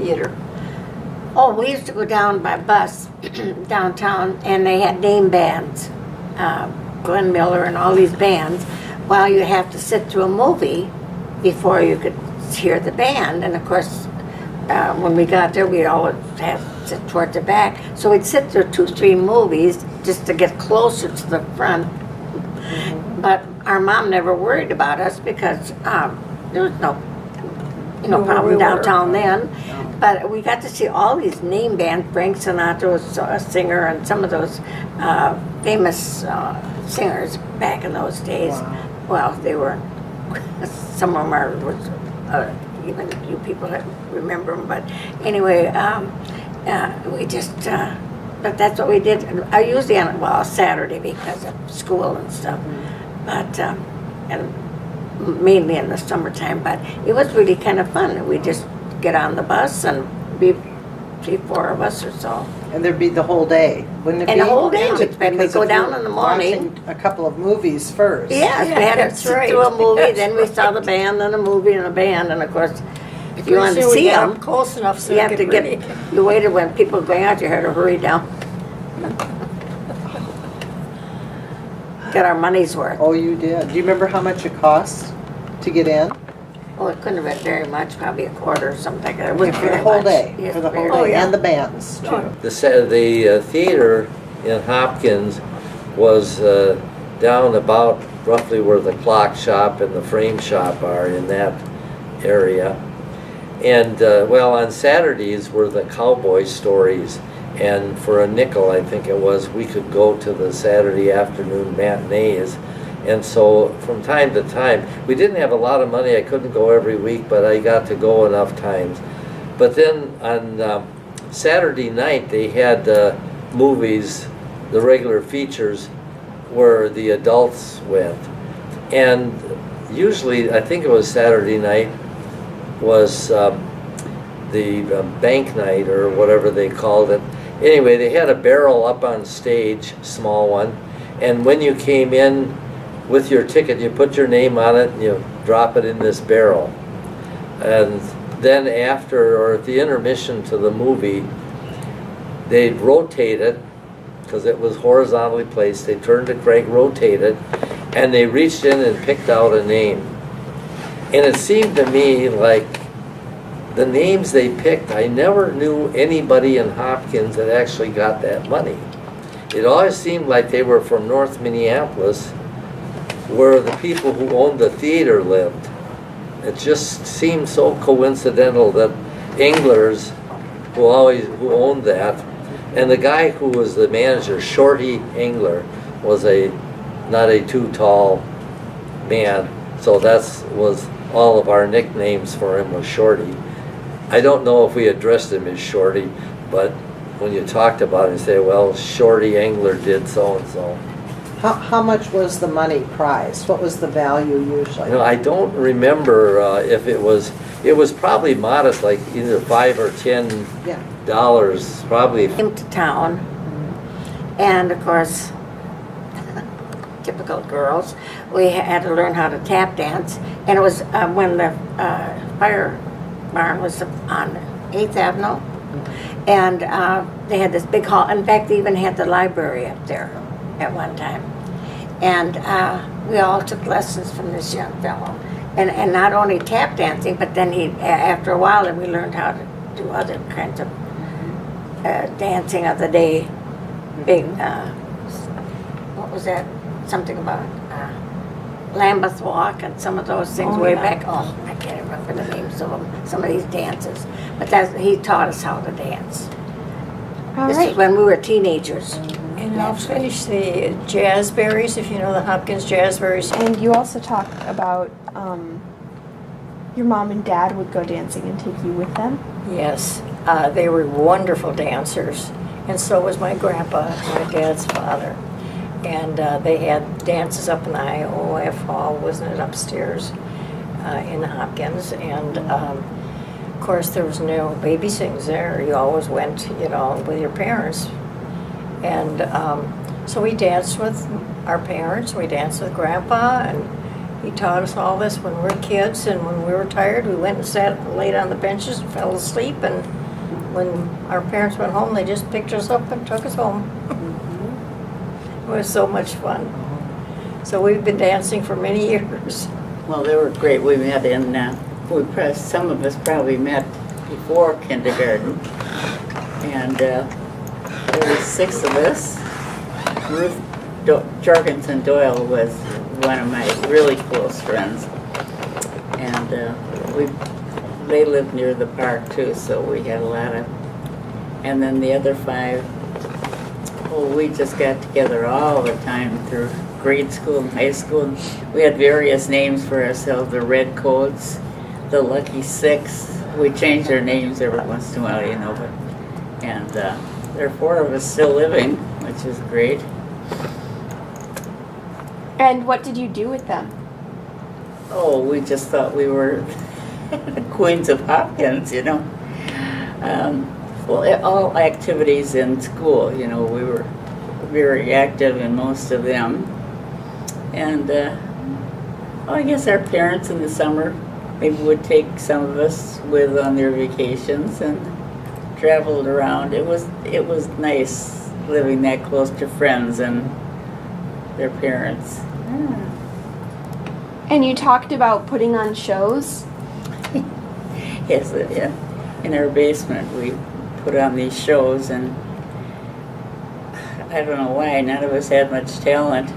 theater? Oh, we used to go down by bus downtown, and they had name bands, Glenn Miller and all these bands. Well, you have to sit through a movie before you could hear the band, and of course, when we got there, we'd always have to sit towards the back. So we'd sit through 2-3 movies just to get closer to the front. But our mom never worried about us because there was no problem downtown then. But we got to see all these name bands. Frank Sinatra was a singer, and some of those famous singers back in those days. Wow. Well, they were, some of them are, even you people that remember them. But anyway, we just, but that's what we did. I usually on, Saturday because of school and stuff. But, and mainly in the summertime. But it was really kind of fun. We just get on the bus and be 3-4 of us or so. And there'd be the whole day, wouldn't it be? And the whole day, we'd Because go if down you're in the morning. watching a couple of movies first. Yes, we had to that's sit right. through a movie, then we saw the band, then a movie and a band, and of course, if you wanted to Pretty soon we see got them, up close enough so you have to ready. get, you waited when people were going out, you had to hurry down. Get our money's worth. Oh, you did. Do you remember how much it cost to get in? Oh, it couldn't have been very much, probably a quarter or something like that. It wasn't For the very whole much. day, Yes, for the whole very- day, yeah. and the bands too. Oh. The theater in Hopkins was down about roughly where the clock shop and the frame shop are, in that area. And well, on Saturdays were the cowboy stories, and for a nickel, I think it was, we could go to the Saturday afternoon matinees. And so from time to time, we didn't have a lot of money. I couldn't go every week, but I got to go enough times. But then on Saturday night, they had movies, the regular features, where the adults went. And usually, I think it was Saturday night, was the bank night or whatever they called it. Anyway, they had a barrel up on stage, small one, and when you came in with your ticket, you put your name on it and you drop it in this barrel. And then after, or at the intermission to the movie, they'd rotate it, because it was horizontally placed. They turned the crank, rotate it, and they reached in and picked out a name. And it seemed to me like the names they picked, I never knew anybody in Hopkins that actually got that money. It always seemed like they were from North Minneapolis, where the people who owned the theater lived. It just seemed so coincidental that Englers, who owned that, and the guy who was the manager, Shorty Engler, was not a too tall man, so was all of our nicknames for him was Shorty. I don't know if we addressed him as Shorty, but when you talked about it, you say, well, Shorty Engler did so and so. How much was the money prize? What was the value usually? You know, I don't remember if it was probably modest, like either $5 or $10, probably. Came to town, and of course, typical girls, we had to learn how to tap dance, and it was when the fire barn was on 8th Avenue, and they had this big hall. In fact, they even had the library up there at one time, and we all took lessons from this young fellow, and not only tap dancing, but then after a while, then we learned how to do other kinds of dancing of the day. Big, what was that? Something about Lambeth Walk and some of those things way back. Oh, I can't remember the names of them. Some of these dances, but he taught us how to dance. All This right. is when we were teenagers. And I'll finish the Jazzberries, if you know the Hopkins Jazzberries. And you also talk about your mom and dad would go dancing and take you with them. Yes, they were wonderful dancers, and so was my grandpa, my dad's father. And they had dances up in the IOF hall, wasn't it, upstairs in Hopkins? And of course, there was no baby sings there. You always went, with your parents. And so we danced with our parents. We danced with Grandpa, He taught us all this when we were kids, and when we were tired, we went and sat and laid on the benches and fell asleep, and when our parents went home, they just picked us up and took us home. It was so much fun. So we've been dancing for many years. Well, they were great. We met in, some of us probably met before kindergarten. And there were 6 of us. Ruth Jorgensen Doyle was one of my really close friends. And they lived near the park too, so we had a lot of, and then the other 5, we just got together all the time through grade school and high school. We had various names for ourselves, the Redcoats, the Lucky 6. We changed our names every once in a while, you know, but, and there are 4 of us still living, which is great. And what did you do with them? Oh, we just thought we were the Queens of Hopkins, you know. Well, all activities in school, you know, we were very active in most of them. And I guess our parents in the summer maybe would take some of us with on their vacations and traveled around. It was nice living that close to friends and their parents. And you talked about putting on shows. Yes, yeah. In our basement, we put on these shows, and I don't know why, none of us had much talent,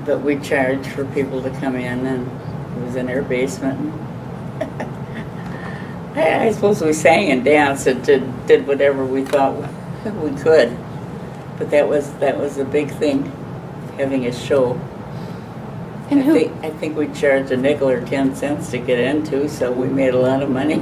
but we charged for people to come in, and it was in our basement. I suppose we sang and danced and did whatever we thought we could, but that was a big thing, having a show. And I think we charged a nickel or 10 cents to get into, so we made a lot of money.